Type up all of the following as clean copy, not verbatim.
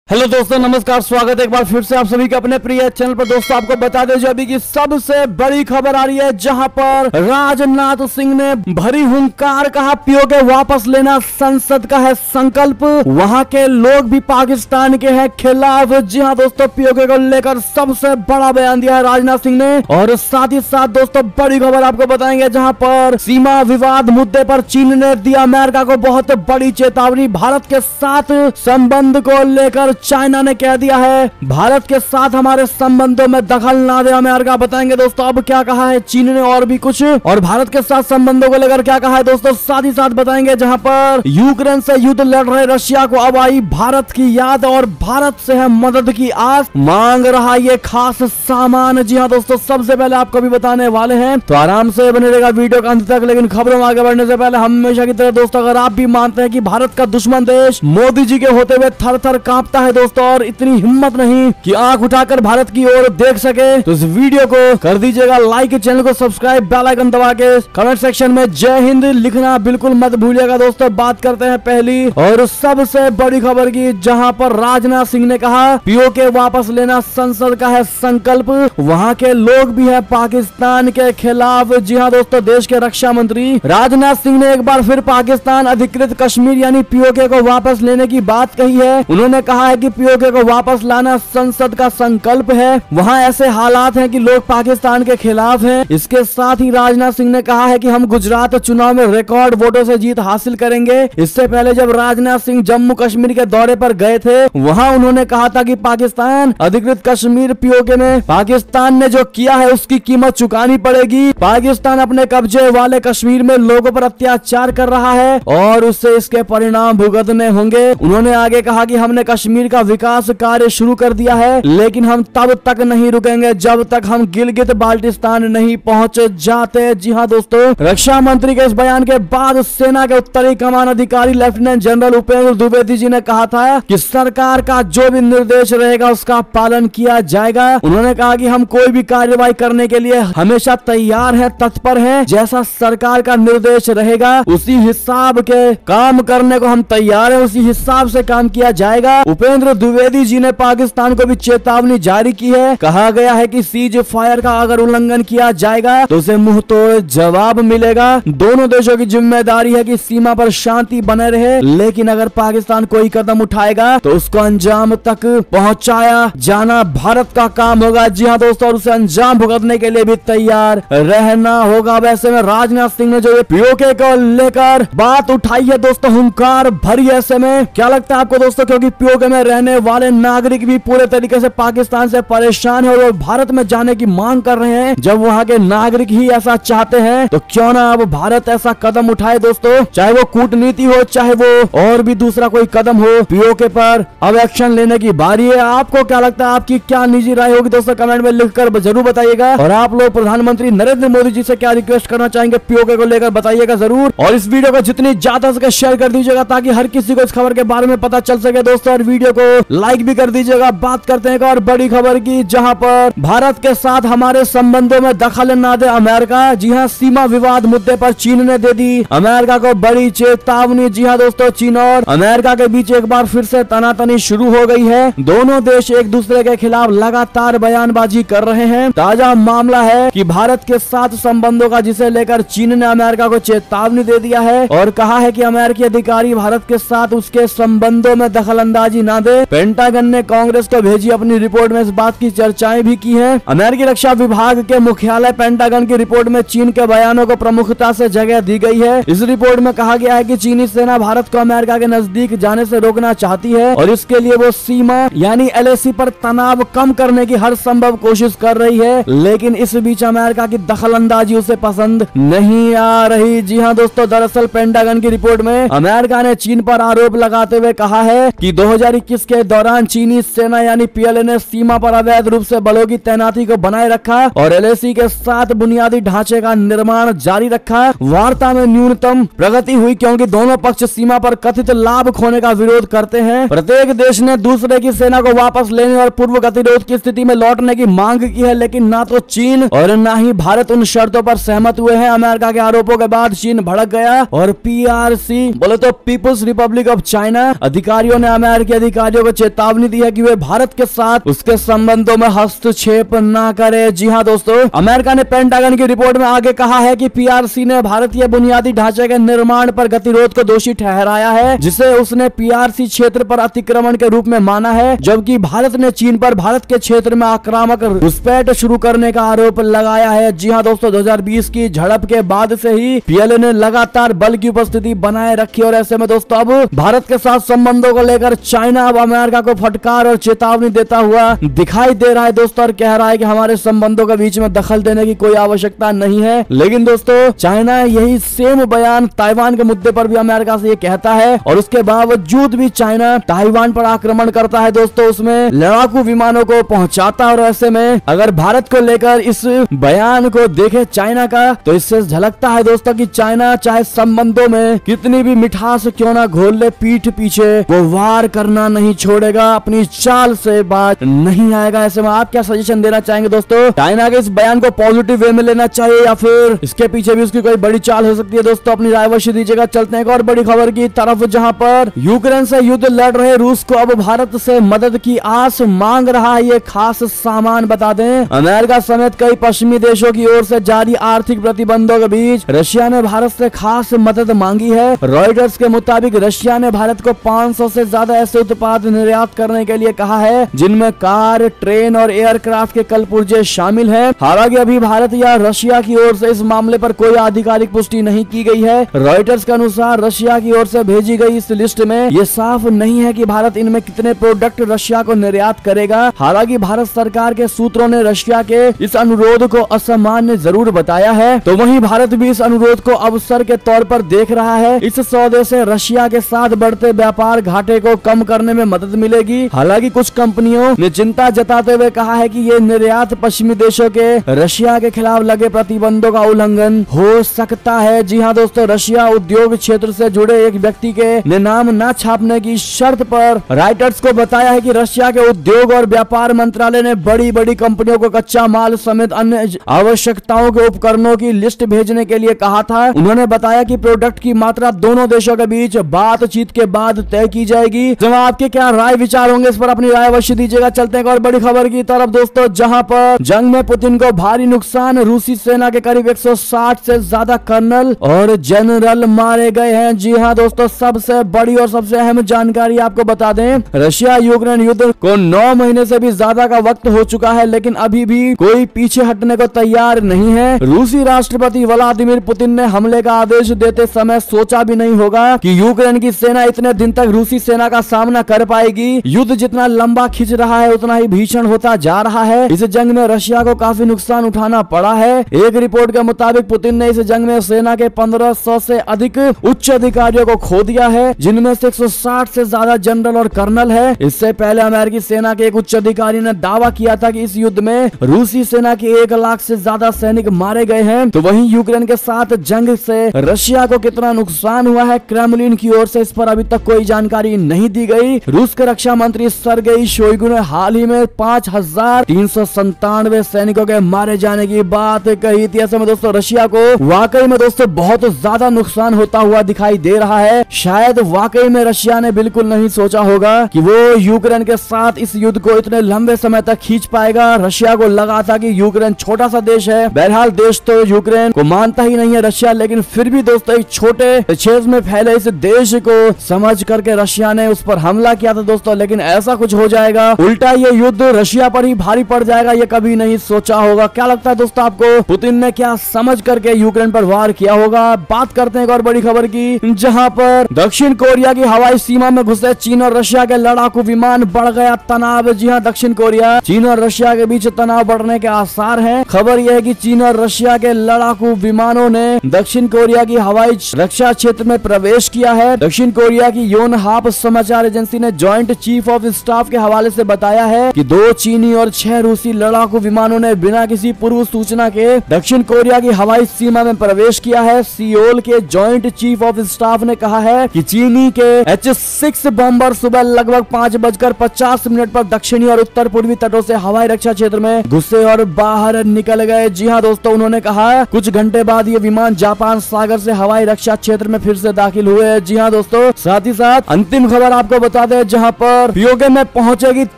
Hello दोस्तों, नमस्कार। स्वागत है एक बार फिर से आप सभी के अपने प्रिय चैनल पर। दोस्तों, आपको बता दें जो अभी की सबसे बड़ी खबर आ रही है, जहां पर राजनाथ सिंह ने भरी हुंकार कहा पीओके वापस लेना संसद का है संकल्प। वहां के लोग भी पाकिस्तान के हैं खिलाफ। जी हां दोस्तों, पीओके को लेकर सबसे बड़ा बयान दिया है राजनाथ सिंह ने। और साथ ही साथ दोस्तों बड़ी खबर आपको बताएंगे, जहां पर सीमा विवाद मुद्दे पर चीन ने दिया अमेरिका को बहुत बड़ी चेतावनी। भारत के साथ संबंध को लेकर चाइना ने कह दिया है भारत के साथ हमारे संबंधों में दखल ना दे अमेरिका। बताएंगे दोस्तों अब क्या कहा है चीन ने और भी कुछ, और भारत के साथ संबंधों को लेकर क्या कहा है दोस्तों, साथ ही साथ बताएंगे। जहां पर यूक्रेन से युद्ध लड़ रहे रशिया को अब आई भारत की याद और भारत से है मदद की आस, मांग रहा ये खास सामान। जी हाँ दोस्तों, सबसे पहले आपको भी बताने वाले हैं, तो आराम से बने रहेगा वीडियो का अंत तक। लेकिन खबरों में आगे बढ़ने से पहले हमेशा की तरह दोस्तों, अगर आप भी मानते हैं कि भारत का दुश्मन देश मोदी जी के होते हुए थर थर कांपता है दोस्तों, और इतनी हिम्मत नहीं कि आंख उठाकर भारत की ओर देख सके, तो इस वीडियो को कर दीजिएगा लाइक, चैनल को सब्सक्राइब, बेल आइकन दबा के कमेंट सेक्शन में जय हिंद लिखना बिल्कुल मत भूलिएगा। दोस्तों बात करते हैं पहली और सबसे बड़ी खबर की, जहां पर राजनाथ सिंह ने कहा पीओके वापस लेना संसद का है संकल्प। वहां के लोग भी है पाकिस्तान के खिलाफ। जी हाँ दोस्तों, देश के रक्षा मंत्री राजनाथ सिंह ने एक बार फिर पाकिस्तान अधिकृत कश्मीर यानी पीओके को वापस लेने की बात कही है। उन्होंने कहा है कि पीओके को वापस लाना संसद का संकल्प है। वहां ऐसे हालात हैं कि लोग पाकिस्तान के खिलाफ हैं। इसके साथ ही राजनाथ सिंह ने कहा है कि हम गुजरात चुनाव में रिकॉर्ड वोटों से जीत हासिल करेंगे। इससे पहले जब राजनाथ सिंह जम्मू कश्मीर के दौरे पर गए थे, वहां उन्होंने कहा था कि पाकिस्तान अधिकृत कश्मीर पीओके में पाकिस्तान ने जो किया है उसकी कीमत चुकानी पड़ेगी। पाकिस्तान अपने कब्जे वाले कश्मीर में लोगों पर अत्याचार कर रहा है और उससे इसके परिणाम भुगतने होंगे। उन्होंने आगे कहा कि हमने कश्मीर का विकास कार्य शुरू कर दिया है, लेकिन हम तब तक नहीं रुकेंगे जब तक हम गिलगित बाल्टिस्तान नहीं पहुंच जाते। जी हां दोस्तों, रक्षा मंत्री के इस बयान के बाद सेना के उत्तरी कमान अधिकारी लेफ्टिनेंट जनरल उपेंद्र द्विवेदी जी ने कहा था कि सरकार का जो भी निर्देश रहेगा उसका पालन किया जाएगा। उन्होंने कहा कि हम कोई भी कार्रवाई करने के लिए हमेशा तैयार हैं, तत्पर हैं। जैसा सरकार का निर्देश रहेगा उसी हिसाब के काम करने को हम तैयार हैं, उसी हिसाब से काम किया जाएगा। उपेंद्र द्विवेदी जी ने पाकिस्तान को भी चेतावनी जारी की है। कहा गया है कि सीज फायर का अगर उल्लंघन किया जाएगा तो उसे मुंह तोड़ जवाब मिलेगा। दोनों देशों की जिम्मेदारी है कि सीमा पर शांति बने रहे, लेकिन अगर पाकिस्तान कोई कदम उठाएगा तो उसको अंजाम तक पहुंचाया जाना भारत का काम होगा। जी हाँ दोस्तों, और उसे अंजाम भुगतने के लिए भी तैयार रहना होगा। वैसे में राजनाथ सिंह ने जो ये पीओके को लेकर बात उठाई है दोस्तों, हुंकार भरी। ऐसे में क्या लगता है आपको दोस्तों, क्योंकि पीओके में रहने वाले नागरिक भी पूरे तरीके से पाकिस्तान से परेशान है और वो भारत में जाने की मांग कर रहे हैं। जब वहां के नागरिक ही ऐसा चाहते हैं तो क्यों ना अब भारत ऐसा कदम उठाए दोस्तों, चाहे वो कूटनीति हो, चाहे वो और भी दूसरा कोई कदम हो। पीओके पर अब एक्शन लेने की बारी है। आपको क्या लगता है, आपकी क्या निजी राय होगी दोस्तों, कमेंट में लिखकर जरूर बताइएगा। और आप लोग प्रधानमंत्री नरेंद्र मोदी जी से क्या रिक्वेस्ट करना चाहेंगे पीओके को लेकर, बताइएगा जरूर। और इस वीडियो को जितनी ज्यादा सके शेयर कर दीजिएगा ताकि हर किसी को इस खबर के बारे में पता चल सके दोस्तों, और वीडियो को लाइक भी कर दीजिएगा। बात करते हैं और बड़ी खबर की, जहां पर भारत के साथ हमारे संबंधों में दखल ना दे अमेरिका। जी हां, सीमा विवाद मुद्दे पर चीन ने दे दी अमेरिका को बड़ी चेतावनी। जी हां दोस्तों, चीन और अमेरिका के बीच एक बार फिर से तनातनी शुरू हो गई है। दोनों देश एक दूसरे के खिलाफ लगातार बयानबाजी कर रहे हैं। ताजा मामला है कि भारत के साथ संबंधों का, जिसे लेकर चीन ने अमेरिका को चेतावनी दे दिया है और कहा है कि अमेरिकी अधिकारी भारत के साथ उसके संबंधों में दखल अंदाजी ना दे। पेंटागन ने कांग्रेस को भेजी अपनी रिपोर्ट में इस बात की चर्चाएं भी की हैं। अमेरिकी रक्षा विभाग के मुख्यालय पेंटागन की रिपोर्ट में चीन के बयानों को प्रमुखता से जगह दी गई है। इस रिपोर्ट में कहा गया है कि चीनी सेना भारत को अमेरिका के नजदीक जाने से रोकना चाहती है और इसके लिए वो सीमा यानी एलएसी पर तनाव कम करने की हर संभव कोशिश कर रही है, लेकिन इस बीच अमेरिका की दखल अंदाजी उसे पसंद नहीं आ रही। जी हाँ दोस्तों, दरअसल पेंटागन की रिपोर्ट में अमेरिका ने चीन पर आरोप लगाते हुए कहा है कि 2021 के दौरान चीनी सेना यानी पीएलए ने सीमा पर अवैध रूप से बलों की तैनाती को बनाए रखा और एलएसी के साथ बुनियादी ढांचे का निर्माण जारी रखा। वार्ता में न्यूनतम प्रगति हुई क्योंकि दोनों पक्ष सीमा पर कथित लाभ खोने का विरोध करते हैं। प्रत्येक देश ने दूसरे की सेना को वापस लेने और पूर्व गतिरोध की स्थिति में लौटने की मांग की है, लेकिन ना तो चीन और ना ही भारत उन शर्तों पर सहमत हुए हैं। अमेरिका के आरोपों के बाद चीन भड़क गया और पीआरसी बोले तो पीपुल्स रिपब्लिक ऑफ चाइना अधिकारियों ने अमेरिकी अधिकारियों को चेतावनी दी है कि वे भारत के साथ उसके संबंधों में हस्तक्षेप न करे। जी हाँ दोस्तों, अमेरिका ने पेंटागन की रिपोर्ट में आगे कहा है कि पीआरसी ने भारतीय बुनियादी ढांचे के निर्माण पर गतिरोध को दोषी ठहराया है, जिसे उसने पीआरसी क्षेत्र पर अतिक्रमण के रूप में माना है, जबकि भारत ने चीन पर भारत के क्षेत्र में आक्रामक घुसपैठ शुरू करने का आरोप लगाया है। जी हाँ दोस्तों, 2020 की झड़प के बाद से ही पीएलए ने लगातार बल की उपस्थिति बनाए रखी और ऐसे में दोस्तों अब भारत के साथ संबंधों को लेकर चाइना अब अमेरिका को फटकार और चेतावनी देता हुआ दिखाई दे रहा है दोस्तों, और कह रहा है कि हमारे संबंधों के बीच में दखल देने की कोई आवश्यकता नहीं है। लेकिन दोस्तों चाइना यही सेम बयान ताइवान के मुद्दे पर भी अमेरिका से ये कहता है और उसके बावजूद भी चाइना ताइवान पर आक्रमण करता है दोस्तों, उसमें लड़ाकू विमानों को पहुंचाता है। और ऐसे में अगर भारत को लेकर इस बयान को देखे चाइना का, तो इससे झलकता है दोस्तों कि चाइना चाहे संबंधों में कितनी भी मिठास क्यों ना घोल ले, पीठ पीछे वो वार करना नहीं छोड़ेगा, अपनी चाल से बात नहीं आएगा। ऐसे में आप क्या सजेशन देना चाहेंगे दोस्तों? चाइना के इस बयान को पॉजिटिव वे में लेना चाहिए या फिर इसके पीछे भी उसकी कोई बड़ी चाल हो सकती है? दोस्तों अपनी राय अवश्य दीजिएगा। चलते हैं एक और बड़ी खबर की तरफ, जहां पर यूक्रेन से युद्ध लड़ रहे रूस को अब भारत से मदद की आस मांग रहा है ये खास सामान। बता दें, अमेरिका समेत कई पश्चिमी देशों की ओर से जारी आर्थिक प्रतिबंधों के बीच रशिया ने भारत से खास मदद मांगी है। रॉयटर्स के मुताबिक रशिया ने भारत को 500 से ज्यादा ऐसे उत्पाद निर्यात करने के लिए कहा है जिनमें कार, ट्रेन और एयरक्राफ्ट के कल पुर्जे शामिल हैं। हालांकि अभी भारत या रशिया की ओर से इस मामले पर कोई आधिकारिक पुष्टि नहीं की गई है। रॉयटर्स के अनुसार रशिया की ओर से भेजी गई इस लिस्ट में ये साफ नहीं है कि भारत इनमें कितने प्रोडक्ट रशिया को निर्यात करेगा। हालांकि भारत सरकार के सूत्रों ने रशिया के इस अनुरोध को असामान्य जरूर बताया है, तो वहीं भारत भी इस अनुरोध को अवसर के तौर पर देख रहा है। इस सौदे से रशिया के साथ बढ़ते व्यापार घाटे को कम करने में मदद मिलेगी। हालांकि कुछ कंपनियों ने चिंता जताते हुए कहा है कि ये निर्यात पश्चिमी देशों के रशिया के खिलाफ लगे प्रतिबंधों का उल्लंघन हो सकता है। जी हाँ दोस्तों, रशिया उद्योग क्षेत्र से जुड़े एक व्यक्ति के नाम न छापने की शर्त पर राइटर्स को बताया है कि रशिया के उद्योग और व्यापार मंत्रालय ने बड़ी बड़ी कंपनियों को कच्चा माल समेत अन्य आवश्यकताओं के उपकरणों की लिस्ट भेजने के लिए कहा था। उन्होंने बताया कि प्रोडक्ट की मात्रा दोनों देशों के बीच बातचीत के बाद तय की जाएगी। जब आपके क्या राय विचार होंगे इस पर अपनी राय अवश्य दीजिएगा। चलते हैं और बड़ी खबर की तरफ दोस्तों, जहां पर जंग में पुतिन को भारी नुकसान, रूसी सेना के करीब 160 से ज्यादा कर्नल और जनरल मारे गए हैं। जी हाँ दोस्तों, सबसे बड़ी और सबसे अहम जानकारी आपको बता दें, रशिया यूक्रेन युद्ध को 9 महीने से भी ज्यादा का वक्त हो चुका है, लेकिन अभी भी कोई पीछे हटने को तैयार नहीं है। रूसी राष्ट्रपति व्लादिमीर पुतिन ने हमले का आदेश देते समय सोचा भी नहीं होगा कि यूक्रेन की सेना इतने दिन तक रूसी सेना का सामना कर पाएगी। युद्ध जितना लंबा खिंच रहा है उतना ही भीषण होता जा रहा है। इस जंग में रशिया को काफी नुकसान उठाना पड़ा है। एक रिपोर्ट के मुताबिक पुतिन ने इस जंग में सेना के 1500 से अधिक उच्च अधिकारियों को खो दिया है, जिनमें से 160 से ज्यादा जनरल और कर्नल है। इससे पहले अमेरिकी सेना के एक उच्च अधिकारी ने दावा किया था कि इस युद्ध में रूसी सेना के 1 लाख से ज्यादा सैनिक मारे गए हैं। तो वहीं यूक्रेन के साथ जंग से रशिया को कितना नुकसान हुआ है, क्रेमलिन की ओर से इस पर अभी तक कोई जानकारी नहीं दी गई। रूस के रक्षा मंत्री सर्गेई शोइगु ने हाल ही में 5397 सैनिकों के मारे जाने की बात कही थी। ऐसे में दोस्तों रशिया को वाकई में दोस्तों बहुत ज्यादा नुकसान होता हुआ दिखाई दे रहा है। शायद वाकई में रशिया ने बिल्कुल नहीं सोचा होगा कि वो यूक्रेन के साथ इस युद्ध को इतने लंबे समय तक खींच पाएगा। रशिया को लगा था कि यूक्रेन छोटा सा देश है, बहरहाल देश तो यूक्रेन को मानता ही नहीं है रशिया, लेकिन फिर भी दोस्तों एक छोटे क्षेत्र में फैले इस देश को समझ करके रशिया ने उस पर हमला किया था दोस्तों। लेकिन ऐसा कुछ हो जाएगा, उल्टा ये युद्ध रशिया पर ही भारी पड़ जाएगा, ये कभी नहीं सोचा होगा। क्या लगता है दोस्तों आपको, पुतिन ने क्या समझ करके यूक्रेन पर वार किया होगा? बात करते हैं एक और बड़ी खबर की, जहां पर दक्षिण कोरिया की हवाई सीमा में घुसे चीन और रशिया के लड़ाकू विमान, बढ़ गया तनाव। जी हाँ, दक्षिण कोरिया, चीन और रशिया के बीच तनाव बढ़ने के आसार हैं। खबर यह है कि चीन और रशिया के लड़ाकू विमानों ने दक्षिण कोरिया की हवाई रक्षा क्षेत्र में प्रवेश किया है। दक्षिण कोरिया की योनहाप समाचार एजेंसी ने जॉइंट चीफ ऑफ स्टाफ के हवाले से बताया है कि 2 चीनी और 6 रूसी लड़ाकू विमानों ने बिना किसी पूर्व सूचना के दक्षिण कोरिया की हवाई सीमा में प्रवेश किया है। सियोल के जॉइंट चीफ ऑफ स्टाफ ने कहा है कि चीनी के H-6 बॉम्बर सुबह लगभग 5:50 पर दक्षिणी और उत्तर पूर्वी तटों से हवाई रक्षा क्षेत्र में घुसे और बाहर निकल गए। जी हाँ दोस्तों, उन्होंने कहा कुछ घंटे बाद ये विमान जापान सागर से हवाई रक्षा क्षेत्र में फिर से दाखिल हुए। जी हाँ दोस्तों, साथ ही साथ अंतिम खबर आपको बता दें, जहां पर पीओके में पहुंचेगी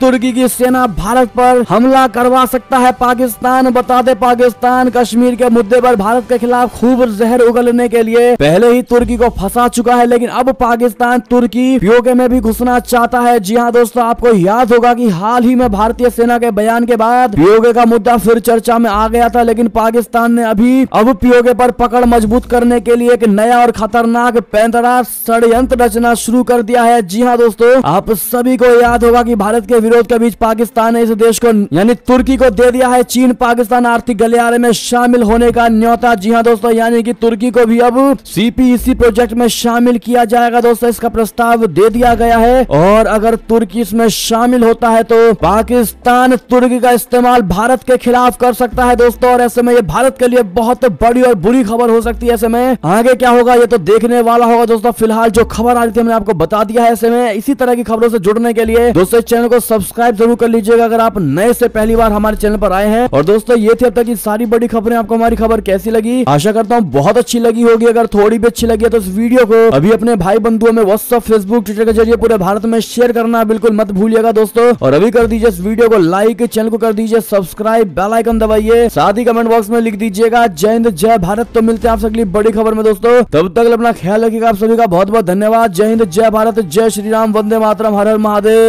तुर्की की सेना, भारत पर हमला करवा सकता है पाकिस्तान। बता दे पाकिस्तान कश्मीर के मुद्दे पर भारत के खिलाफ खूब जहर उगलने के लिए पहले ही तुर्की को फंसा चुका है, लेकिन अब पाकिस्तान तुर्की पीओके में भी घुसना चाहता है। जी हाँ दोस्तों, आपको याद होगा कि हाल ही में भारतीय सेना के बयान के बाद पीओके का मुद्दा फिर चर्चा में आ गया था, लेकिन पाकिस्तान ने अब पीओके पर पकड़ मजबूत करने के लिए एक नया और खतरनाक पैंतरा षड्यंत्र रचना शुरू कर दिया है। जी हाँ दोस्तों, आप सभी को याद होगा कि भारत के विरोध के बीच पाकिस्तान ने इस देश को यानी तुर्की को दे दिया है चीन पाकिस्तान आर्थिक गलियारे में शामिल होने का न्योता। जी हाँ दोस्तों, यानी कि तुर्की को भी अब CPEC प्रोजेक्ट में शामिल किया जाएगा। दोस्तों, इसका प्रस्ताव दे दिया गया है और अगर तुर्की इसमें शामिल होता है तो पाकिस्तान तुर्की का इस्तेमाल भारत के खिलाफ कर सकता है दोस्तों, और ऐसे में ये भारत के लिए बहुत बड़ी और बुरी खबर हो सकती है। ऐसे में आगे क्या होगा ये तो देखने वाला होगा दोस्तों। फिलहाल जो खबर आ रही थी मैंने आपको बता दिया है। ऐसे में इसी तरह की खबरों से जुड़ने के लिए दोस्तों चैनल को सब्सक्राइब जरूर कर लीजिएगा अगर आप नए से पहली बार हमारे चैनल पर आए हैं। और दोस्तों ये थी अब तक की सारी बड़ी खबरें। आपको हमारी खबर कैसी लगी? आशा करता हूँ बहुत अच्छी लगी होगी। अगर थोड़ी भी अच्छी लगी है तो इस वीडियो को अभी अपने भाई बंधुओं में व्हाट्सएप, फेसबुक, ट्विटर के जरिए पूरे भारत में शेयर करना बिल्कुल मत भूलिएगा दोस्तों। और अभी कर दीजिए इस वीडियो को लाइक, चैनल को कर दीजिए सब्सक्राइब, बेल आइकन दबाइए, साथ ही कमेंट बॉक्स में लिख दीजिएगा जय हिंद जय भारत। तो मिलते हैं आपसे अगली बड़ी खबर में दोस्तों, तब तक अपना ख्याल रखिएगा। आप सभी का बहुत बहुत धन्यवाद। जय हिंद जय भारत, जय श्री राम, वंदे मातरम, हर हर महादेव।